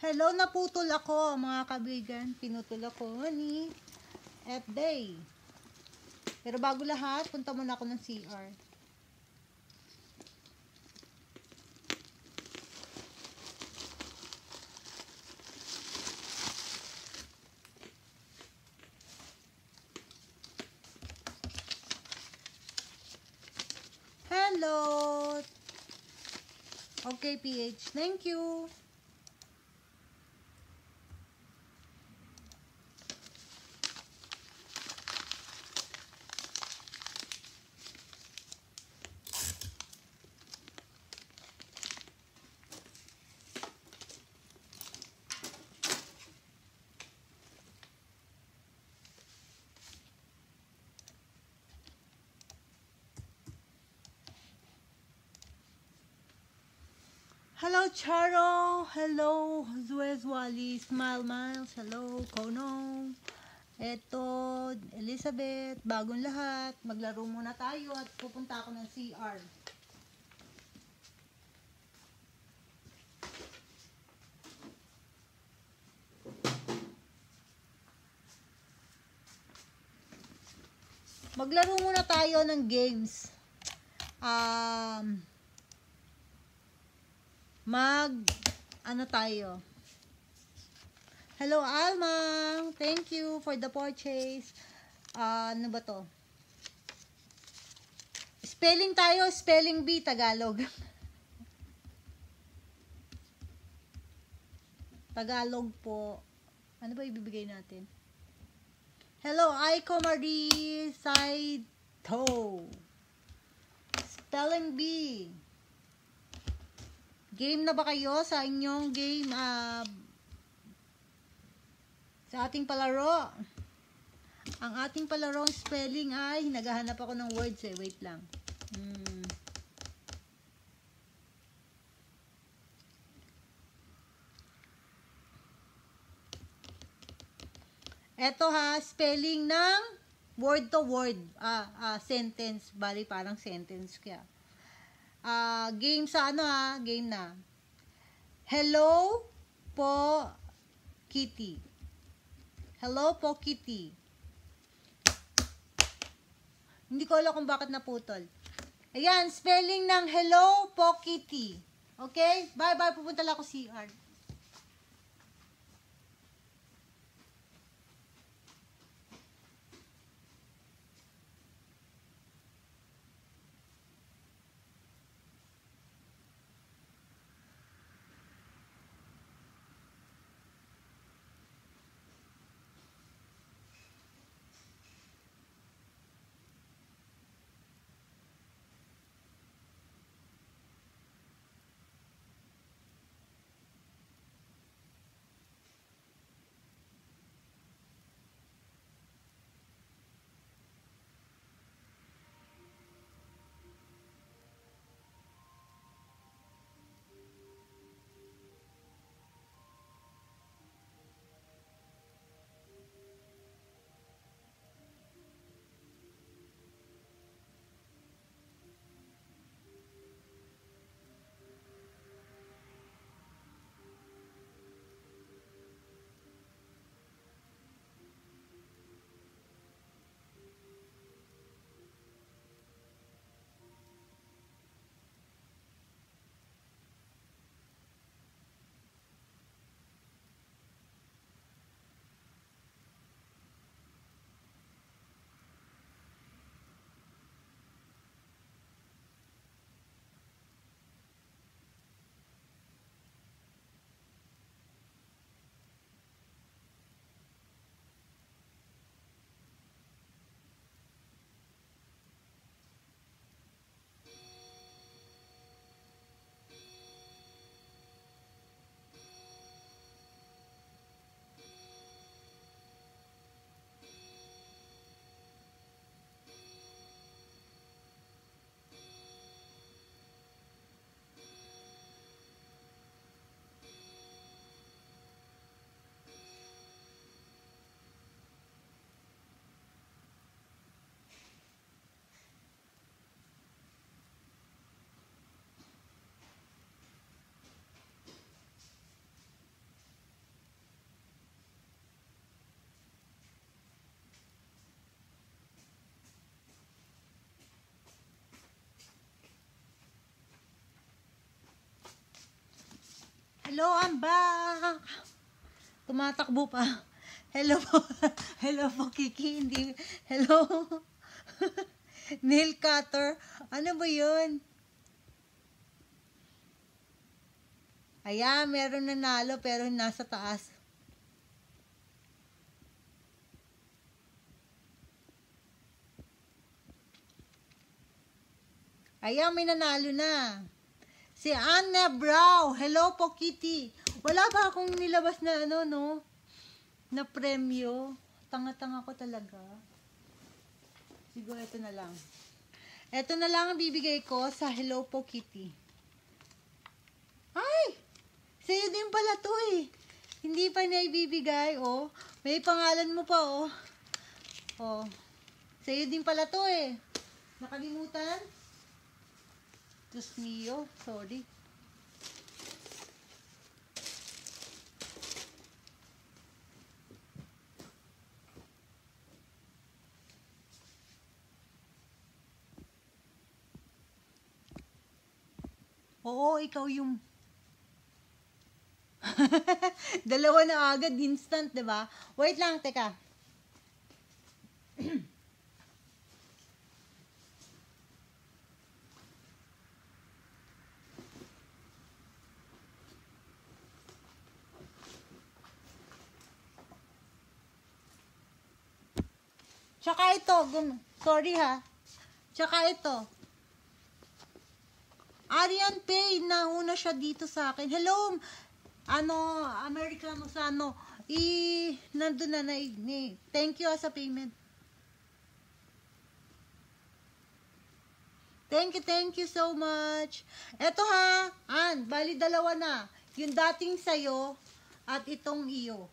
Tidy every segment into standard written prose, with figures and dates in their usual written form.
Hello, naputol ako mga kabigan. Pinutol ako ni F-Day. Pero bago lahat, punta muna ako ng CR. Hello! Okay, PH. Thank you. Hello, Charo. Hello, Zuez Wally. Smile Miles. Hello, Kono. Eto, Elizabeth. Bagong lahat. Maglaro muna tayo at pupunta ako ng CR. Maglaro muna tayo ng games. Ano tayo? Hello, Almang. Thank you for the purchase. Ano ba to? Spelling tayo. Spelling bee, Tagalog. Tagalog po. Ano ba ibibigay natin? Hello, Aiko Marie Saito. Spelling bee. Game na ba kayo sa inyong game? Sa ating palaro. Ang ating palaro spelling ay naghahanap ako ng words eh. Wait lang. Eto ha, spelling ng word to word. Sentence. Bali parang sentence kaya. Game sa ano ha, game na. Hello po Kitty. Hello po Kitty. Hindi ko alam kung bakit naputol. Ayan, spelling ng hello po Kitty. Okay? Bye bye, pupunta lang ako CR. Hello, I'm back. Tumatakbo pa. Hello po. Hello po, Kiki. Hindi. Hello. Nail cutter. Ano ba yun? Ayan, meron nanalo pero nasa taas. Ayan, may nanalo na. Si Anna Brow. Hello po, Kitty. Wala ba akong nilabas na ano, no? Na premyo. Tanga-tanga ko talaga. Siguro ito na lang. Ito na lang ang bibigay ko sa Hello po, Kitty. Ay! Sa'yo din pala to eh. Hindi pa niya ibibigay, oh. May pangalan mo pa, oh. Oh. Sa'yo din pala to eh. Nakalimutan? Diyos mio, sorry. Oo, ikaw yung dalawa na agad, instant, diba? Wait lang, teka. Tsaka ito, sorry ha. Tsaka ito. Arian Pay, nauna siya dito sa akin. Hello, Americano sa nandun na thank you sa payment. Thank you so much. Eto ha, bali dalawa na. Yung dating sayo at itong iyo.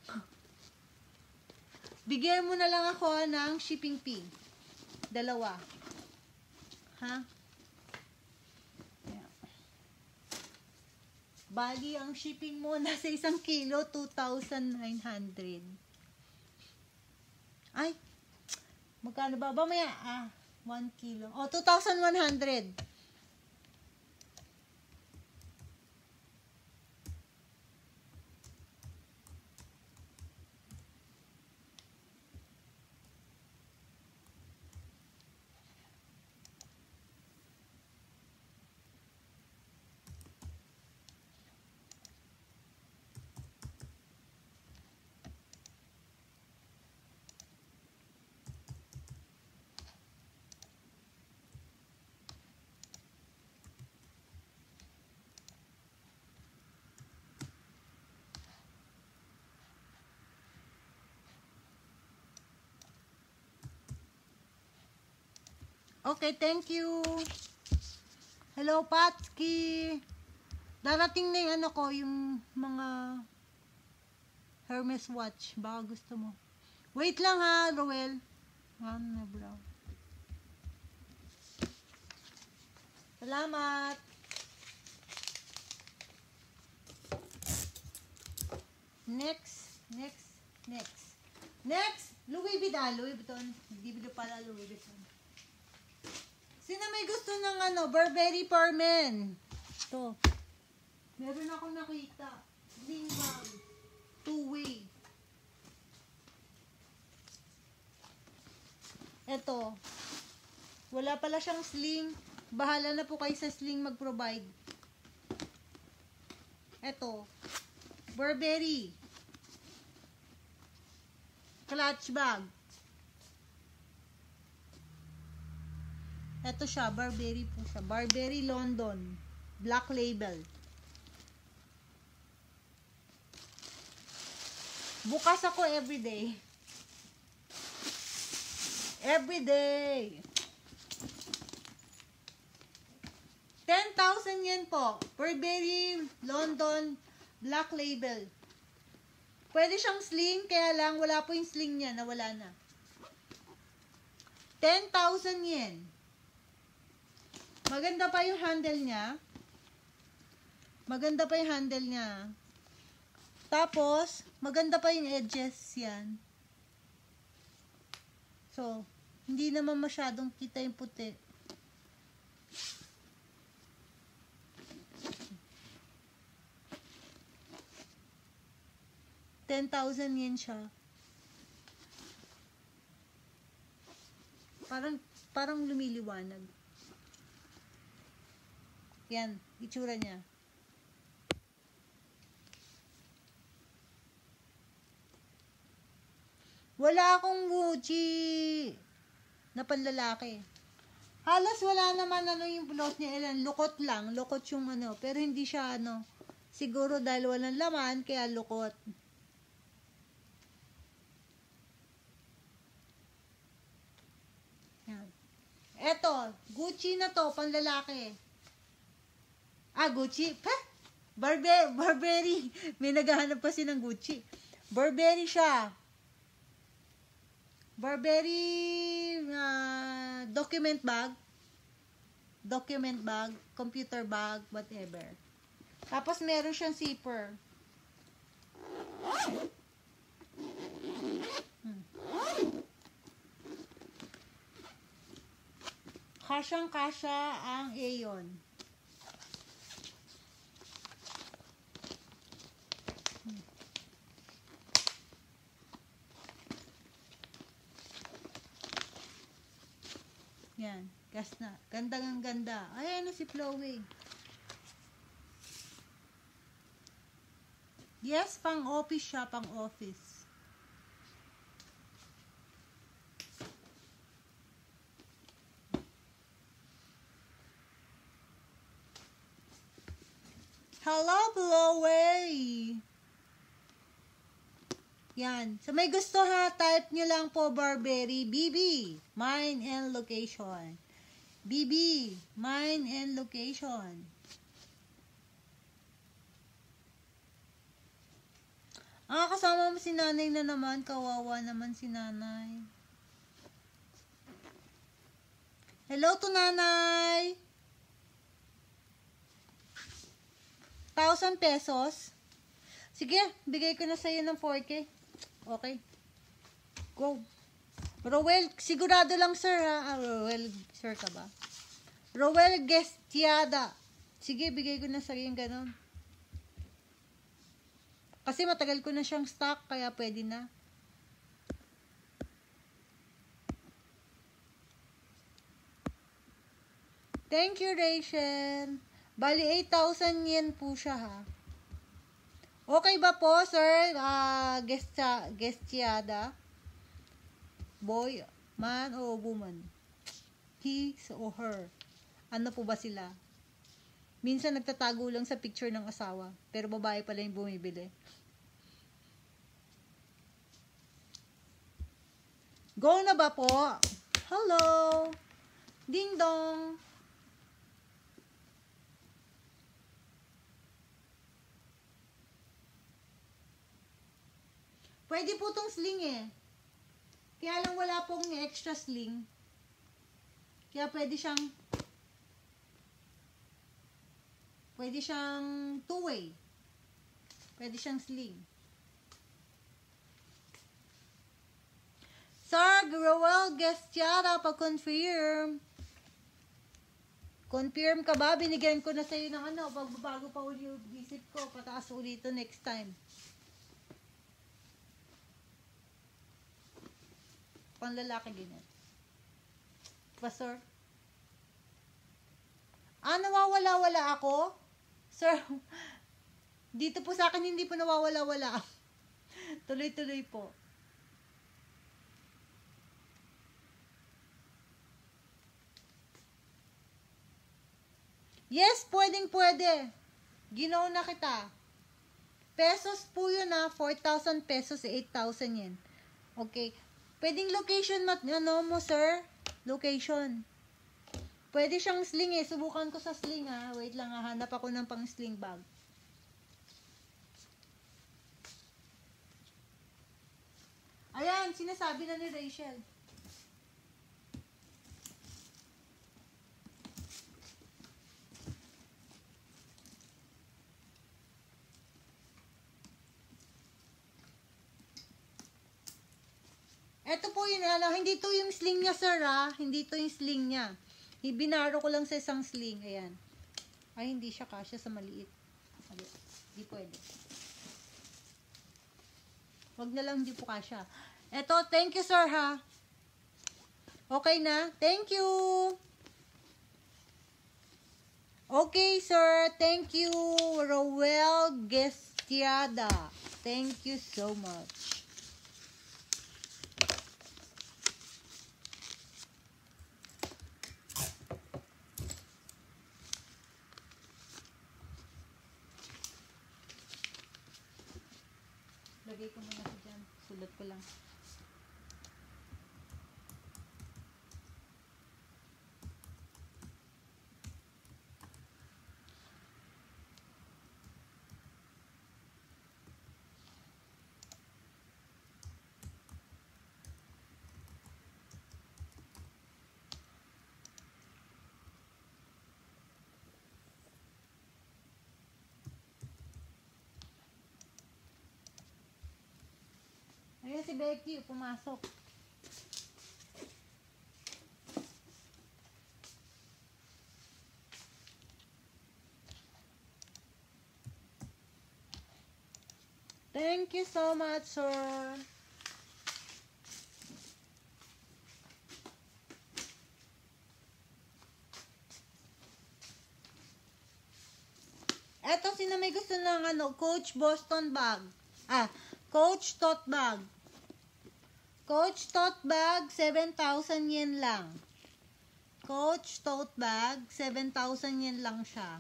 Bigyan mo na lang ako ng shipping fee. Dalawa. Ha? Yeah. Bali, ang shipping mo nasa 1 kilo, 2,900. Ay, magkano ba? Mamaya, 1 kilo. 2,100. Okay, thank you. Hello, Patski. Darating na yung yung mga Hermes watch. Baka gusto mo. Wait lang ha, Roel. Ano, bro. Salamat. Next. Louis Vuitton. Hindi pala Louis Vuitton. Sino may gusto ng Burberry Permen? Ito. Meron ako nakita. Bling bag. 2-way. Ito. Wala pala siyang sling. Bahala na po kayo sa sling mag-provide. Ito. Burberry. Clutch bag. Ito siya, Burberry po siya. Burberry London. Black label. Bukas ako everyday. Everyday. 10,000 yen po. Burberry London Black label. Pwede siyang sling, kaya lang wala po yung sling niya, nawala na. 10,000 yen. Maganda pa yung handle niya. Tapos, maganda pa yung edges yan. So, hindi naman masyadong kita yung puti. 10,000 yen siya. Parang lumiliwanag. Yan, itsura niya. Wala akong Gucci na panlalaki. Halos wala naman yung blouse niya, ilan, lukot lang, lukot yung pero hindi siya siguro dahil walang laman, kaya lukot. Yan. Eto, Gucci na to, panlalaki. Gucci, Burberry, may naghahanap kasi ng Gucci. Burberry siya. Burberry document bag, computer bag, whatever. Tapos meron siyang zipper. Kasyang-kasya ang Aeon. Yan, gas na. Gandang ganda. Ayan na si Chloe. Yes, pang office siya, pang office. Hello, Chloe! Yan. So, may gusto ha, type nyo lang po Burberry. BB, mine and location. BB, mine and location. Kasama mo si nanay na naman. Kawawa naman si nanay. Hello to nanay! 1,000 pesos. Sige, bigay ko na sa'yo ng 4K. Okay. Go. Rowel, sigurado lang sir ha. Rowel, sir ka ba? Rowel Gestiada. Sige, bigay ko na sa'yo yung ganun. Kasi matagal ko na siyang stock, kaya pwede na. Thank you, Rachel. Bali, 8,000 yen po siya ha. Okay ba po, sir? Gestiada? Boy, man, o woman? He or her? Ano po ba sila? Minsan nagtatago lang sa picture ng asawa, pero babae pala yung bumibili. Go na ba po? Hello! Ding dong! Pwede po tong sling eh. Kaya lang wala pong extra sling. Kaya pwede siyang two-way. Pwede siyang sling. Sir, Rowel Gestiada, pa-confirm. Confirm ka ba? Binigyan ko na sa'yo ng pagbabago pa uli yung isip ko. Pataas ulit ito next time. Panlalaki ganyan. Sir? Nawawala-wala ako? Sir, dito po sa akin hindi po nawawala-wala. Tuloy-tuloy po. Yes, pwedeng-pwede. Ginaw na kita. Pesos po yun 4,000 pesos, 8,000 yen. Okay. Pwedeng location mo, sir? Location. Pwede siyang sling eh. Subukan ko sa sling ha. Wait lang, hanap ako ng pang sling bag. Ayan, sinasabi na ni Rachel. Ito po yun, hindi to yung sling niya, sir, ha? Hindi to yung sling niya. Ibinaro ko lang sa isang sling. Ayan. Ay, hindi siya kasya sa maliit. Hindi pwede. Wag na lang, hindi po kasya. Eto, thank you, sir, ha. Okay na? Thank you. Okay, sir. Thank you, Roel Gestiada. Thank you so much. Lagay ko muna ko dyan. Sulat ko lang. Ayan si Becky, pumasok. Thank you so much, sir. Eto, sino may gusto ng Coach Boston bag? Coach tote bag. Coach tote bag, 7,000 yen lang. Coach tote bag, 7,000 yen lang siya.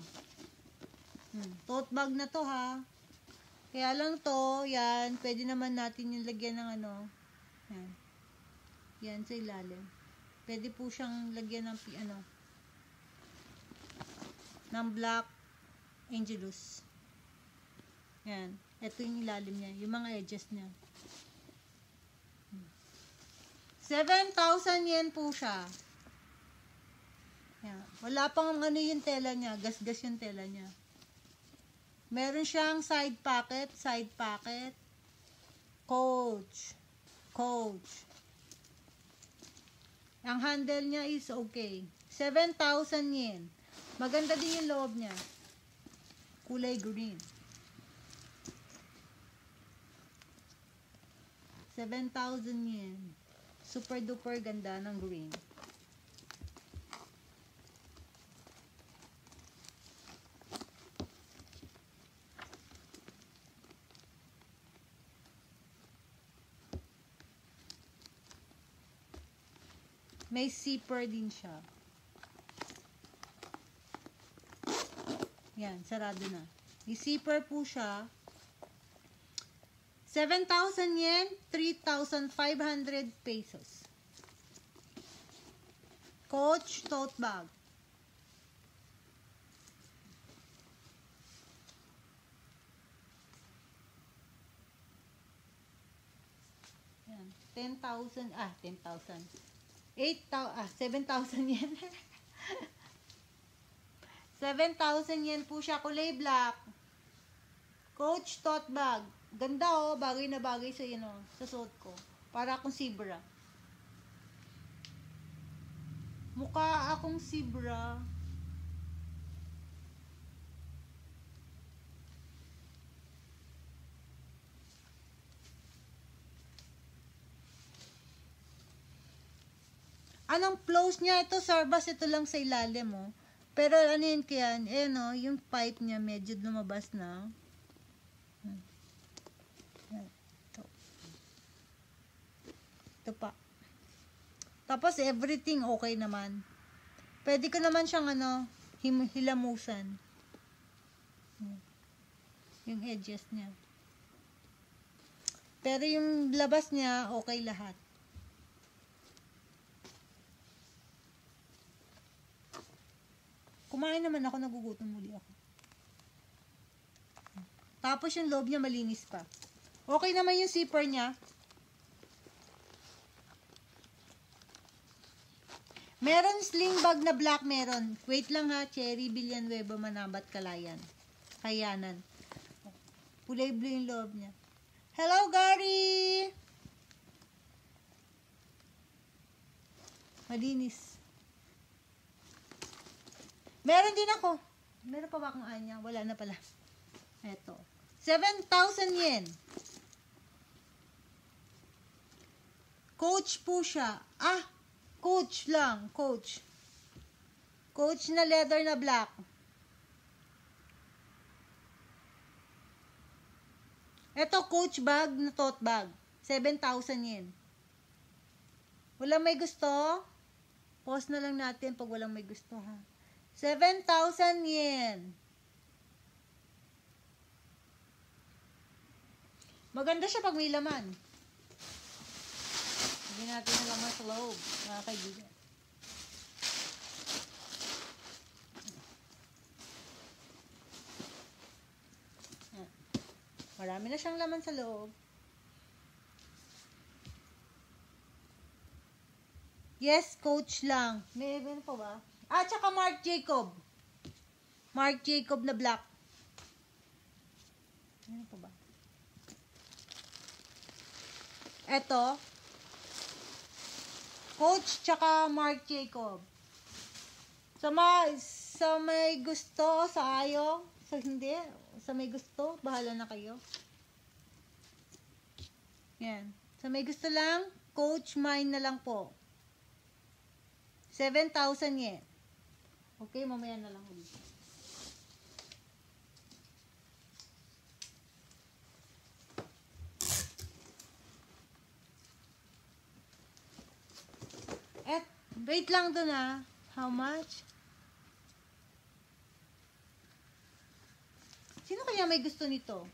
Tote bag na to, ha. Kaya lang to, yan, pwede naman natin yung lagyan ng yan. Yan sa ilalim. Pwede po siyang lagyan ng ng black angelus. Yan. Ito yung ilalim niya, yung mga edges niya. 7,000 yen po siya. Yan. Wala pang yung tela niya, gas-gas yung tela niya. Meron siyang side pocket, Coach. Ang handle niya is okay. 7,000 yen. Maganda din yung loob niya. Kulay green. 7,000 yen. Super duper ganda ng green. May zipper din siya. Yan, sarado na. May zipper po siya. 7,000 yen, 3,500 pesos. Coach tote bag. Yan, 10,000, 7,000 yen. 7,000 yen po siya, kulay black. Coach tote bag. Ganda, oh, bagay na bagay sa sa suot ko. Para akong zebra. Mukha akong zebra. Anong close niya? Ito, sarbas, ito lang sa ilalim, oh. Pero ano yun kaya? Yung pipe niya medyo lumabas na. Ito pa. Tapos everything okay naman. Pwede ko naman siyang hilamusan. Yung edges niya. Pero yung labas niya okay lahat. Kumain naman ako, nagugutom muli ako. Tapos yung loob niya malinis pa. Okay naman yung zipper niya. Meron sling bag na black, meron. Wait lang ha, Cherry Villanueva, Manabat, Kalayan. Kayanan. Kulay blue yung loob niya. Hello, Gary! Malinis. Meron din ako. Meron pa ba akong anya? Wala na pala. Eto. 7,000 yen. Coach po siya. Ah, Coach lang. Coach. Coach na leather na black. Ito, Coach bag na tote bag. 7,000 yen. Walang may gusto? Pause na lang natin pag walang may gusto, ha? 7,000 yen. Maganda siya pag may laman. Hindi natin na laman sa loob, mga kaibigan. Marami na siyang laman sa loob. Yes, Coach lang. May event pa ba? Ah, tsaka Marc Jacob. Marc Jacob na black. Ano pa ba? Eto. Coach tsaka Marc Jacob. Sa may gusto, sa ayaw, sa hindi, sa may gusto, bahala na kayo. Yan. Sa may gusto lang, Coach, mine na lang po. 7,000 yen. Okay, mamaya na lang ulit. Wait lang doon, ah. How much? Sino kaya may gusto nito?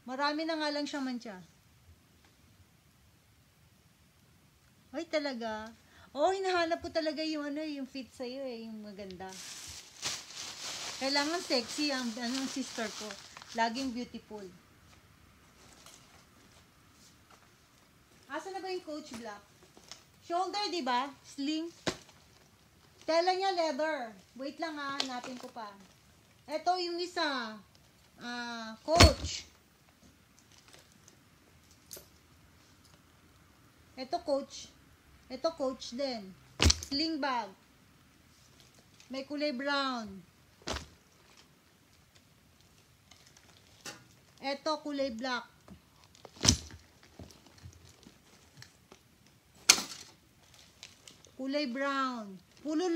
Marami na nga lang siyang mantsa. Ay, talaga. Oh, hinahanap po talaga yung yung fit sa'yo yung maganda. Kailangan sexy ang sister ko. Laging beautiful. Asa na ba yung Coach Black? Shoulder, di ba? Sling. Tela niya leather. Wait lang, ha, hanapin ko pa. Ito yung isa. Coach. Ito Coach. Ito Coach din. Sling bag. May kulay brown. Ito kulay black. Kulay brown. Puro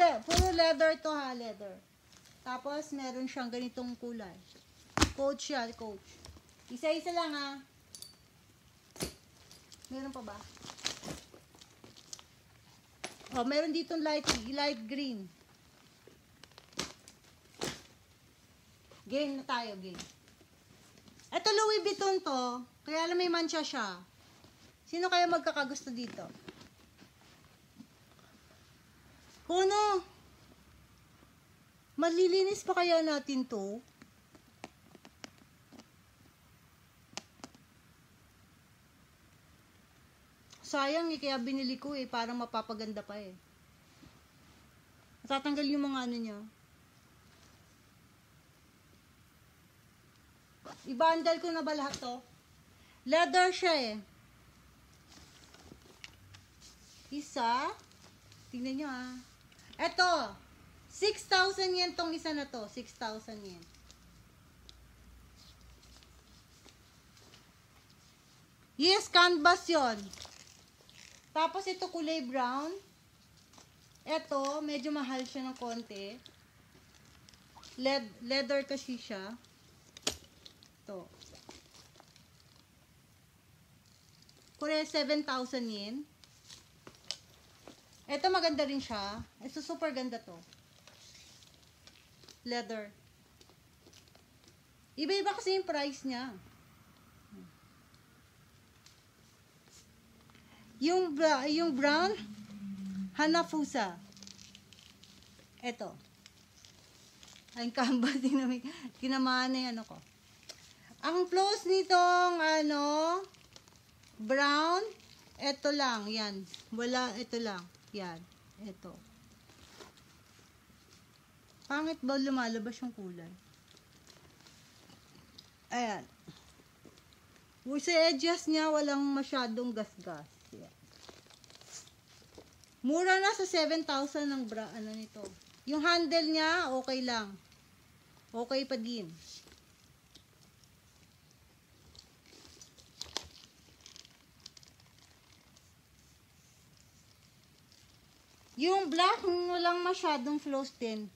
leather to, ha, leather. Tapos meron siyang ganitong kulay. Coach siya, Coach. Isa-isa lang, ha. Meron pa ba? Oh, meron dito light green. Game na tayo, game. Ito Louis Vuitton to, kaya alam may mancha siya. Sino kaya magkakagusto dito? Kuno, malilinis pa kaya natin to? Sayang kaya binili ko parang mapapaganda pa Matatanggal yung mga ano niya. I-bundle ko na ba lahat to? Leather siya Isa. Tingnan nyo Eto. 6,000 yen tong isa na to. 6,000 yen. Yes, canvas yon. Tapos ito kulay brown. Ito, medyo mahal siya ng konti. Leather kasi siya. Ito. Kulay 7,000 yen. Ito maganda rin siya. Ito super ganda to. Leather. Iba-iba kasi yung price niya. Yung brown, Hanafusa. Ito. Ang canvas din namin. Kinamaan na yung ko. Ang plus nitong, brown, ito lang, yan. Wala, ito lang. Yan, ito. Pangit ba lumalabas yung kulay? Ayan. Sa edges niya, walang masyadong gas-gas. Yan. Mura na sa 7,000 ng nito. Yung handle niya, okay lang. Okay pa din. Yung black, walang masyadong flows din.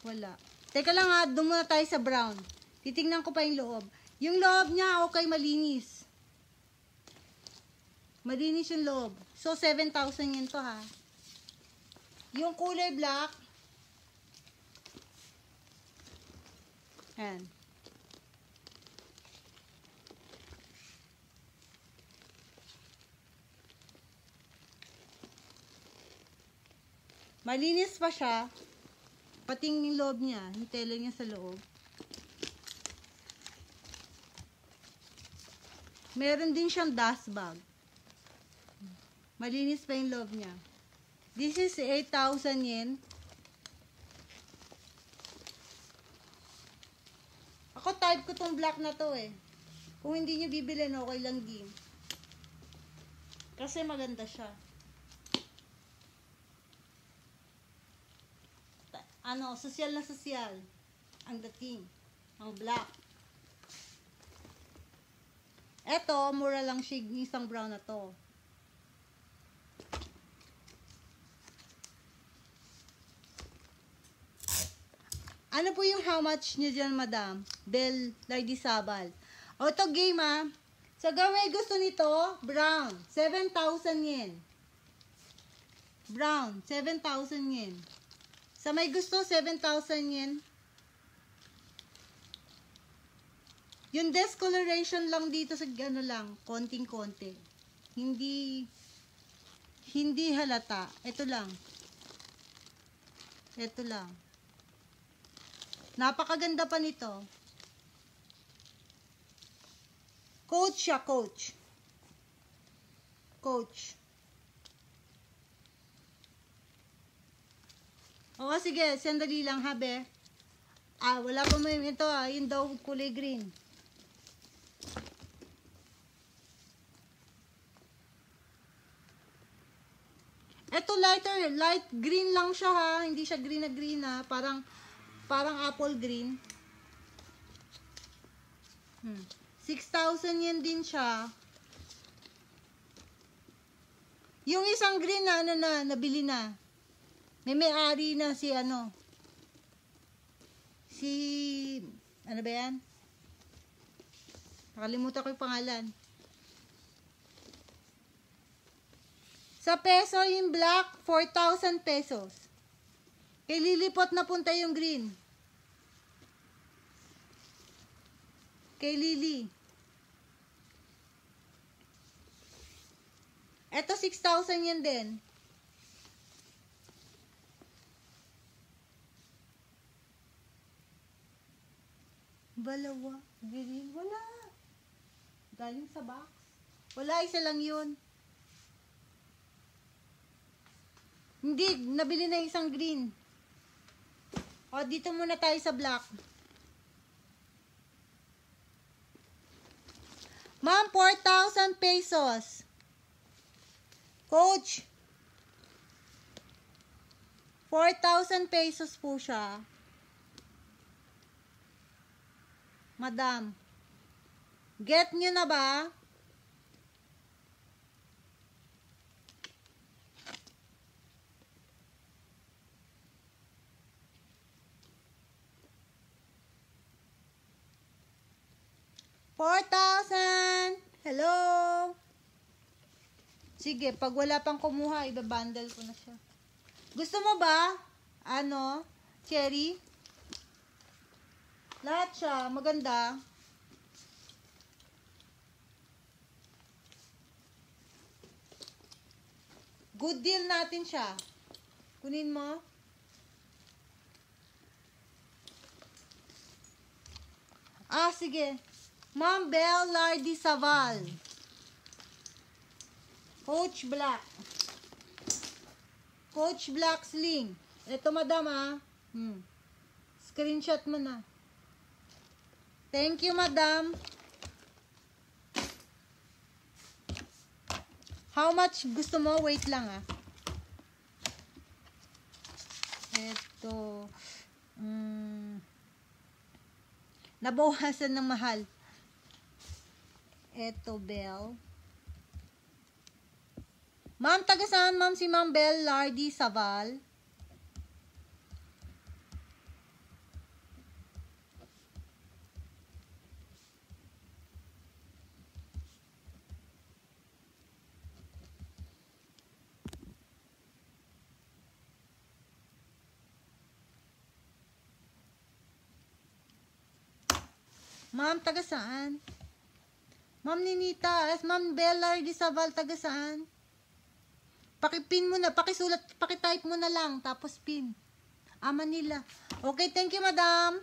Wala. Teka lang ha, doon muna tayo sa brown. Titingnan ko pa yung loob. Yung loob niya, okay, malinis. Malinis yung loob. So, 7,000 yun to ha. Yung kulay black, yan. Malinis pa siya. Pati yung loob niya, yung tela niya sa loob. Meron din siyang dust bag. Malinis pa yung loob niya. This is 8,000 yen. Ako type ko tong black na to eh. Kung hindi niyo bibilin, okay lang din. Kasi maganda siya. Ano, sosyal na sosyal. Ang dating. Ang black. Eto, mura lang siya isang brown na to. Ano po yung how much nyo dyan, madam? Bel Lady Sabal. O, ito game ah. Sa gawin gusto nito, brown. 7,000 yen. Brown, 7,000 yen. Sa may gusto, 7,000 yen. Yung discoloration lang dito sa ano lang, konting-konti. Hindi halata. Ito lang. Ito lang. Napakaganda pa nito. Coach siya, coach. Coach. O, sige, sandali lang, habe. Ah, wala pa mo ito, ah. Yun daw, kulay green. Ito, light green lang siya, ha. Hindi siya green na green, ha. Parang apple green. 6,000 yen din siya. Yung isang green na, nabili na. May-ari na si ano. Ano ba yan? Nakalimutan ko yung pangalan. Sa peso, yung black, 4,000 pesos. Kay lilipot na punta yung green. Kay Lily. Eto, 6,000 yan din. Balawa. Green. Wala. Galing sa box. Wala, isa lang yun. Hindi, nabili na isang green. O, dito muna tayo sa black. Ma'am, 4,000 pesos. Coach. 4,000 pesos po siya. Madam. Get nyo na ba? $4,000. Hello. Sige, pag wala pang kumuha, ibabundle ko na siya. Gusto mo ba? Ano? Cherry? Lahat siya. Maganda. Good deal natin siya. Kunin mo. Ah, sige. Ma'am Belle Lardy Saval. Coach Black. Coach Black Sling. Ito, madam, ah. Screenshot mo na. Thank you, madam. How much gusto mo? Wait lang, ah. Ito. Nabawasan ng mahal. Ito, Belle. Ma'am, taga saan, ma'am? Si Ma'am Bel Lardy Saval. Ma'am, taga saan? Ma'am Ninita, Ma'am Bel Lardy Saval, taga saan? Pakipin mo na, pakisulat, pakitype mo na lang, tapos pin. Manila. Okay, thank you, madam.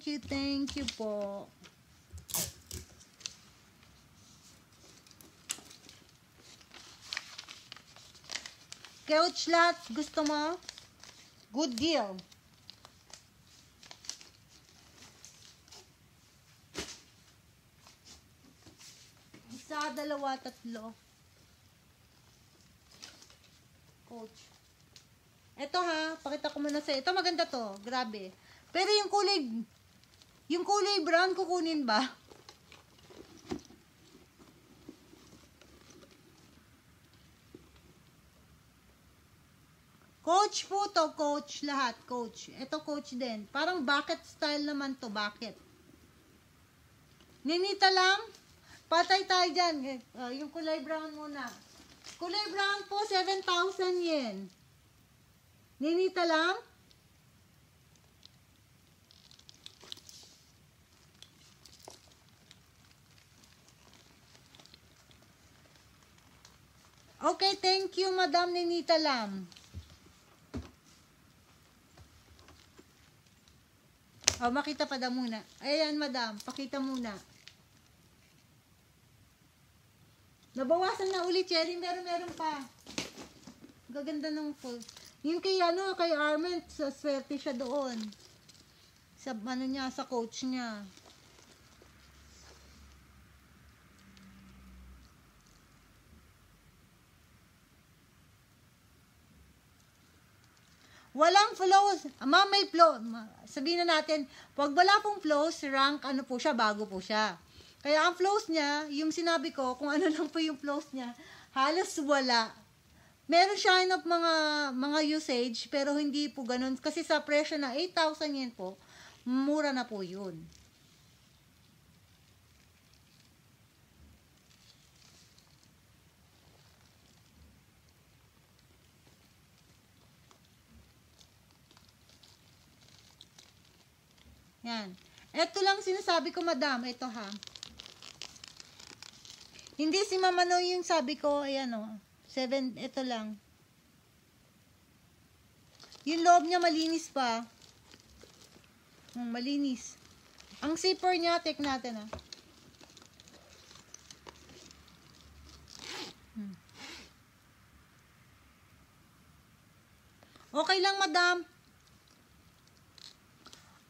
Thank you po. Couch lot, gusto mo? Good deal. Isa, dalawa, tatlo. Coach. Ito ha, pakita ko muna sa'yo. Ito maganda to, grabe. Pero yung kulay brown kukunin ba? Coach po to, coach lahat, coach. Ito coach din. Parang bucket style naman to, bucket. Ninita lang. Patay tayo dyan. Yung kulay brown muna. Kulay brown po, 7,000 yen. Ninita lang. Okay, thank you, Madam Ninita Lam. Makita pa daw muna. Ayan, Madam, pakita muna. Nabawasan na ulit, Cherry. Meron pa. Gaganda ng full. Yung kay Arment, sa swerte siya doon. Sa niya, sa coach niya. Walang flows. Ma'am, may flow. Sabihin na natin, pag wala pong flows, rank, po siya, bago po siya. Kaya ang flows niya, yung sinabi ko, kung ano lang po yung flows niya, halos wala. Meron siya of mga usage, pero hindi po ganun. Kasi sa presyo na 8,000 yen po, mura na po yun. Yan. Ito lang sinasabi ko, madam. Ito ha. Hindi si Mama No yung sabi ko, ayan o. 7, ito lang. Yung loob niya malinis pa. Malinis. Ang zipper niya, check natin ha. Okay lang, madam.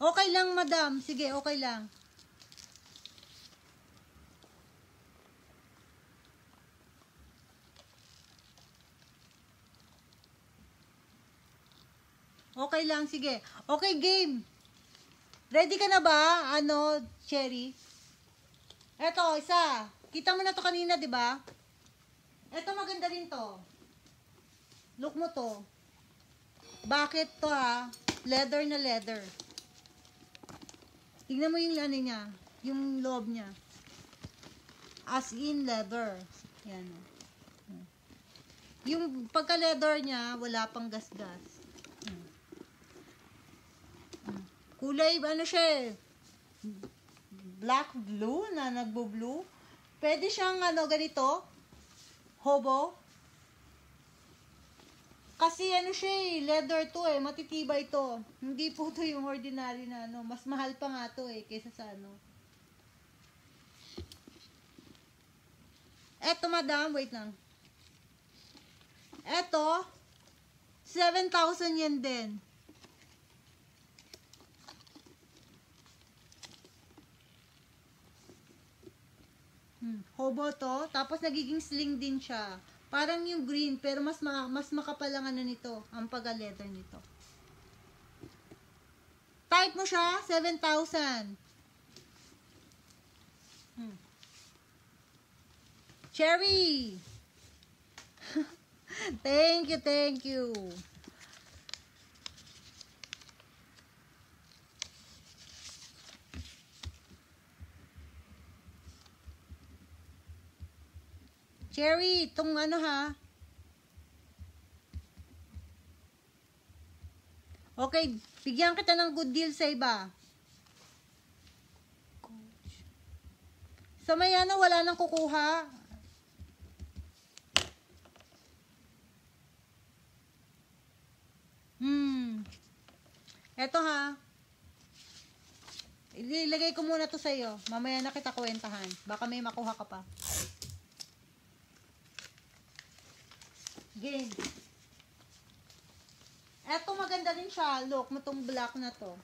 Okay lang, madam. Sige, okay lang. Okay lang, sige. Okay, game. Ready ka na ba? Cherry? Eto, isa. Kita mo na to kanina, di ba? Eto, maganda rin to. Look mo to. Bakit to ha? Leather na leather. Tignan mo yung niya. Yung loob niya. As in leather. Yan. Yung pagka-leather niya, wala pang gas-gas. Kulay, siya eh. Black blue na nagbo-blue. Pwede siyang ganito. Hobo. Kasi ano siya eh, leather to eh, matitibay to. Hindi po to yung ordinary na ano, mas mahal pa nga to eh, kaysa sa ano. Eto madam, wait lang. Eto, 7,000 yen din. Hobo to, tapos nagiging sling din siya. Parang yung green, pero mas makapal ang ano nito, ang pagka-leather nito. Type mo siya, 7,000. Cherry! Thank you, thank you. Cherry, itong ano ha. Okay, bigyan kita ng good deal sa iba. Sa may ano, wala nang kukuha. Eto ha. Ilagay ko muna to sa'yo. Mamaya na kita kwentahan. Baka may makuha ka pa. Game. Eto maganda rin siya. Look mo tong black na to.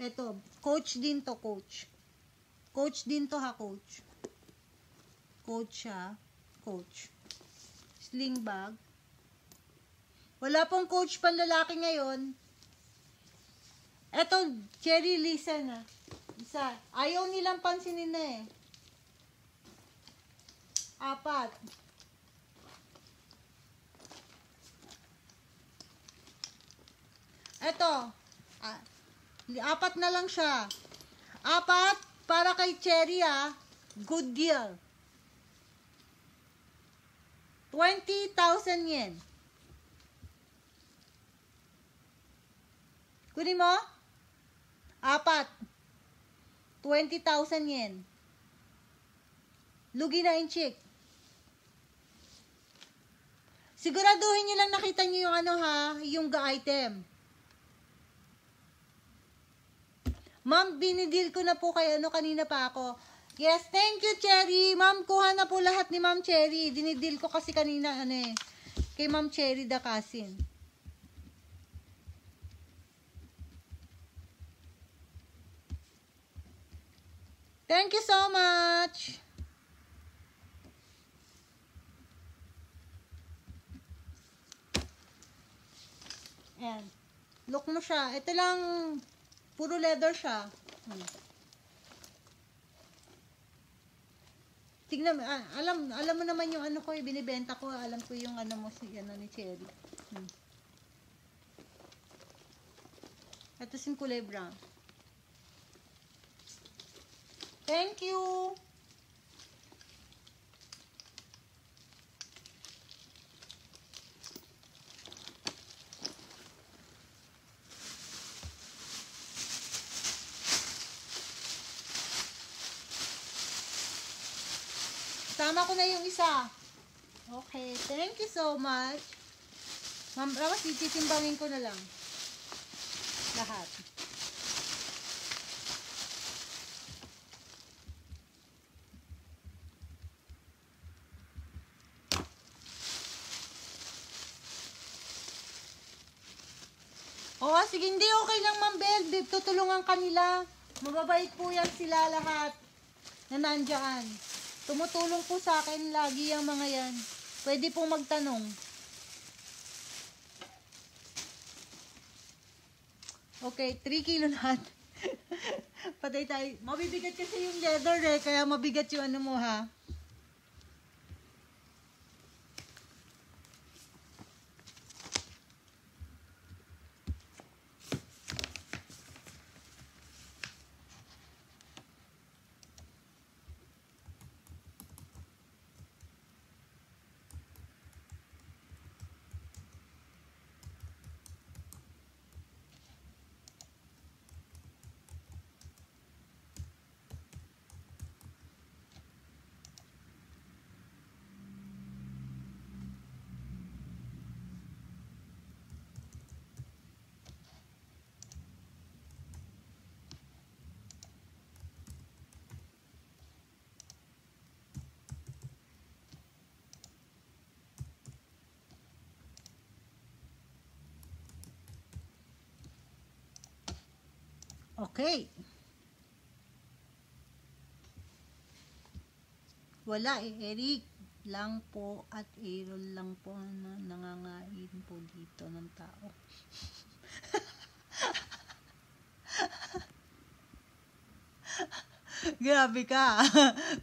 Eto. Coach din to, coach. Coach din to ha, coach. Coach siya. Coach. Sling bag. Wala pong coach panlalaki ngayon. Eto, Cherry, listen na. Isa. Ayaw nilang pansinin na eh. 4. Eto. 4 na lang siya. 4 para kay Cherry ah. Good deal. 20,000 yen. Kunin mo? 4. 20,000 yen. Lugi na inchik. Siguraduhin nyo lang nakita nyo yung ano ha, yung item. Ma'am, binidil ko na po kay ano kanina pa ako. Yes, thank you, Cherry. Ma'am, kuha na po lahat ni Ma'am Cherry. Dinidil ko kasi kanina ano eh, kay Ma'am Cherry Dakasin. Thank you so much. Ayan. Look mo siya. Ito lang, puro leather siya. Tignan mo, alam mo naman yung ano ko, binibenta ko, alam ko yung ano mo, ano ni Cherry. Ito yung kulay brown. Thank you. Sama ko na yung isa. Okay, thank you so much. Ma'am Ramos, titimbangin ko na lang. Lahat. Oo, sige, hindi, okay lang Ma'am Bel. Tutulungan kanila. Mababait po yan sila lahat na nandyan. Tumutulong po sa akin lagi yung mga yan. Pwede pong magtanong. Okay, 3 kilo lahat. Patay tayo. Mabibigat kasi yung leather eh, kaya mabigat yung ano mo ha. Okay. Wala eh, Eric lang po at Aaron lang po na nangangain po dito ng tao. Grabe ka.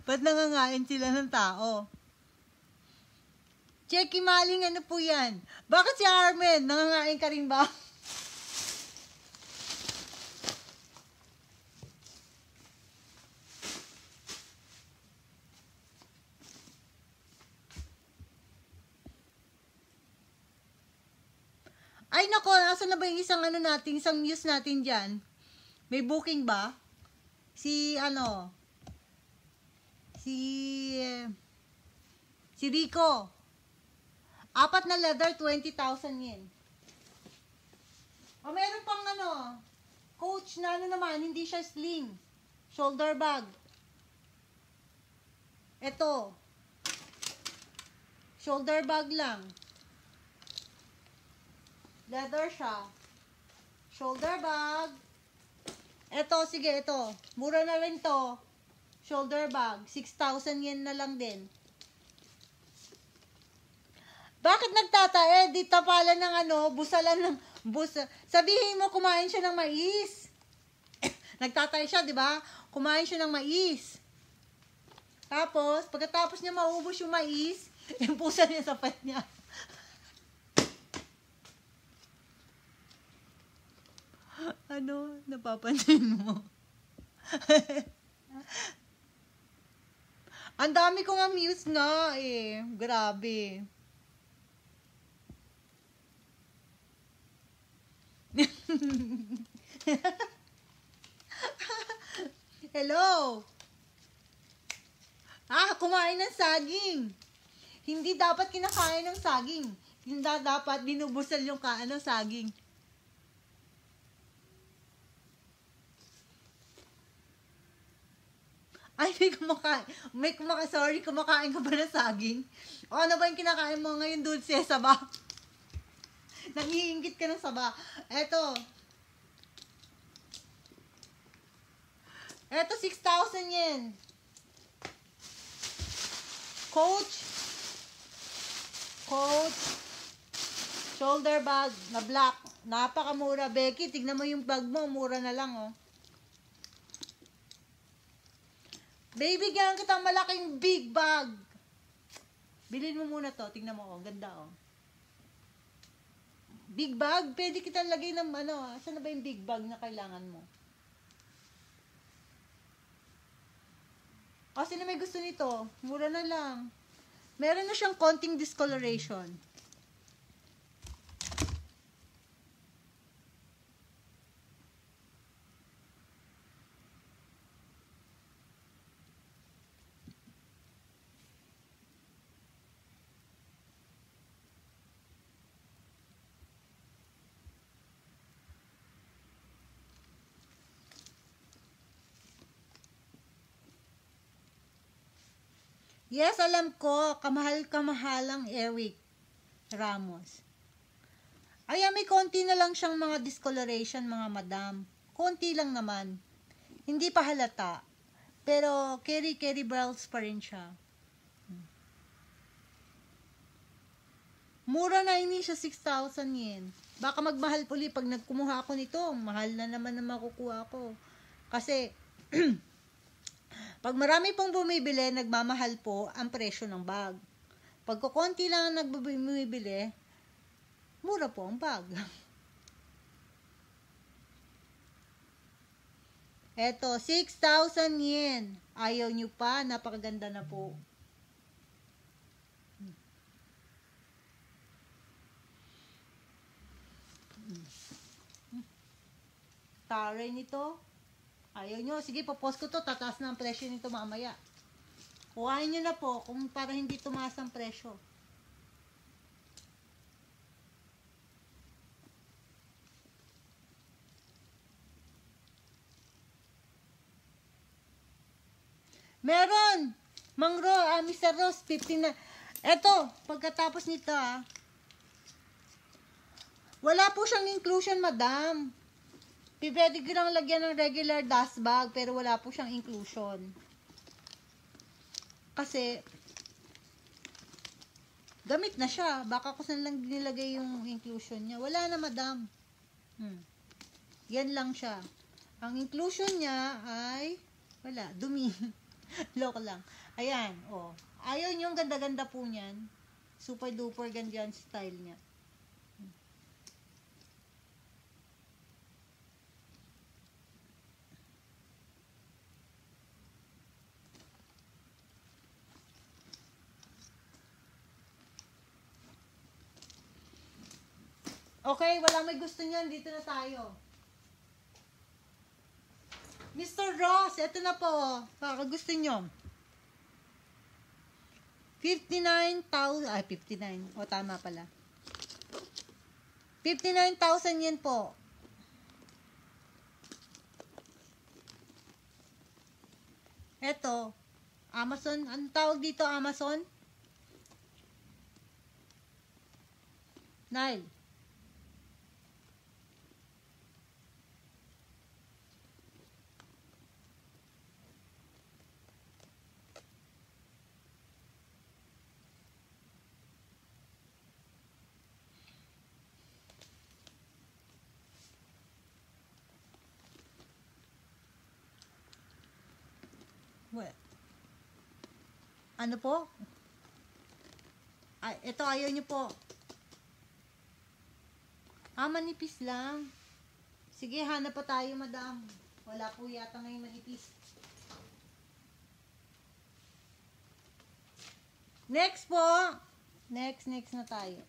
Ba't nangangain sila ng tao? Checky Maling, ano po yan? Bakit si Armen? Nangangain ka rin ba? Ay nako, nasa na ba yung isang ano natin, isang news natin dyan? May booking ba? Si Rico. 4 na leather, 20,000 yen. O meron pang coach na naman, hindi siya sling. Shoulder bag. Ito. Shoulder bag lang. Leather siya. Shoulder bag. Ito, sige, ito. Mura na rin to. Shoulder bag. 6,000 yen na lang din. Bakit nagtatae? Di tapalan ng busalan ng sabihin mo, kumain siya ng mais. Nagtatae siya, di ba? Kumain siya ng mais. Tapos, pagkatapos niya maubos yung mais, yung pusa niya sa pet niya. Napapansin mo? Ang dami kong amuse nga eh. Grabe. Hello. Kumain ng saging. Hindi dapat kinakain ng saging. Hindi dapat binubusal yung saging. Ay, kumakain ka ba ng saging? O ano ba yung kinakain mo ngayon, dulce? Saba? Nangiingit ka ng saba. Eto, 6,000 yen. Coach, shoulder bag na black. Napakamura, Becky. Tignan mo yung bag mo, mura na lang, oh. Baby, ganyan kita malaking big bag. Bilhin mo muna to. Tingnan mo, oh. Ganda, oh. Big bag? Pwede kita lagay ng saan na ba yung big bag na kailangan mo? Kasi na may gusto nito. Mura na lang. Meron na siyang konting discoloration. Yes, alam ko. Kamahal-kamahalang Eric Ramos. Ay, may konti na lang siyang mga discoloration, mga madam. Konti lang naman. Hindi pa halata. Pero, carry bells pa rin siya. Mura na, hindi siya 6,000 yen. Baka magmahal puli pag nagkumuha ako nito. Mahal na naman na makukuha ko. Kasi, pag marami pong bumibili, nagmamahal po ang presyo ng bag. Pag kukunti lang ang nagbibili, mura po ang bag. Eto, 6,000 yen. Ayaw nyo pa, napakaganda na po. Taray nito. Ayaw nyo. Sige, popost ko to. Tataas na ang presyo nito mamaya. Kuhain nyo na po kung para hindi tumaas ang presyo. Meron! Mr. Ross, 15 na. Eto, pagkatapos nito wala po siyang inclusion, madam. Pwede ko lang lagyan ng regular dust bag, pero wala po siyang inclusion. Kasi, gamit na siya. Baka ko saan lang nilagay yung inclusion niya. Wala na, madam. Yan lang siya. Ang inclusion niya ay, wala, dumi. Loko lang. Ayan, oh. Ayaw nyo, ganda-ganda po niyan. Super duper ganda yung style niya. Okay, walang may gusto niyan. Dito na tayo. Mr. Ross, eto na po. Baka gusto nyo. 59,000. Ay, 59. O, tama pala. 59,000 yen po. Eto. Amazon. Anong tawag dito, Amazon? Nile. What? Ano po? Ay, ito ayaw nyo po. Manipis lang. Sige, hanap pa tayo, madam. Wala po yata ngayon manipis. Next po. Next na tayo.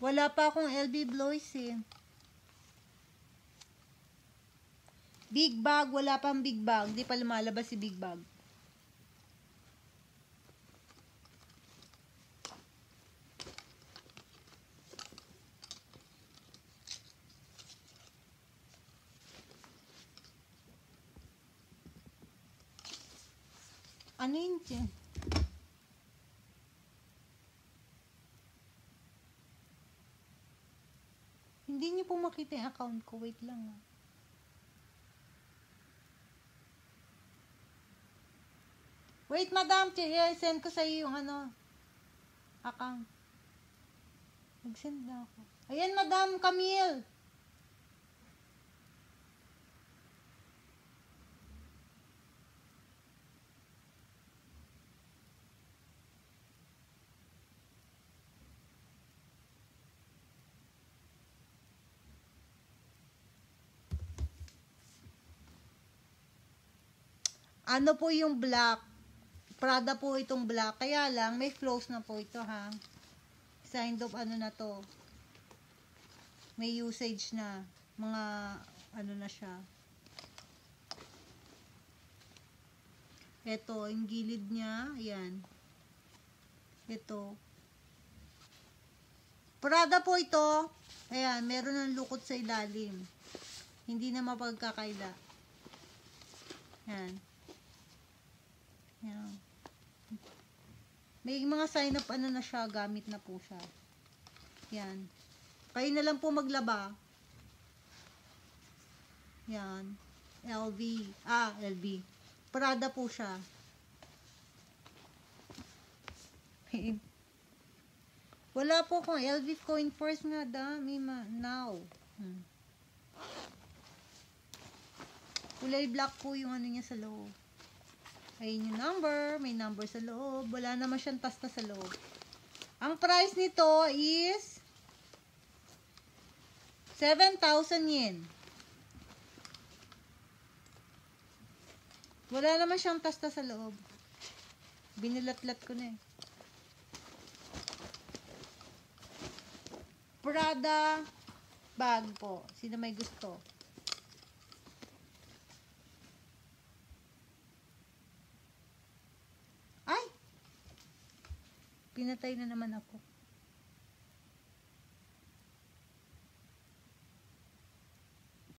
Wala pa akong LB Blois eh. Big bag, wala pang big bag. Hindi pa lumalabas si big bag. Ano yun dyan? Hindi niyo po makita yung account ko. Wait lang ah. Wait, madam. Send ko sa iyo yung ano. Account. Mag-send na ako. Ayan, madam Camille. Ano po yung black? Prada po itong black. Kaya lang, may close na po ito ha. Signed of ano na to. May usage na. Mga ano na siya. Ito, yung gilid niya. Ayan. Ito. Prada po ito. Ayan, meron ng lukot sa ilalim. Hindi na mapagkakaila. Ayan. Ayan. May mga sign up ano na siya, gamit na po siya. Yan. Kayo na lang po maglaba. Yan. LV. LV. Prada po siya. Wala po kung LV coin first nga dami now. Kulay black po yung ano niya sa loob. Ayun yung number. May number sa loob. Wala naman siyang tasta sa loob. Ang price nito is 7,000 yen. Wala naman siyang tasta sa loob. Binilat-lat ko na eh. Prada bag po. Sino may gusto? Ay! Pinatay na naman ako.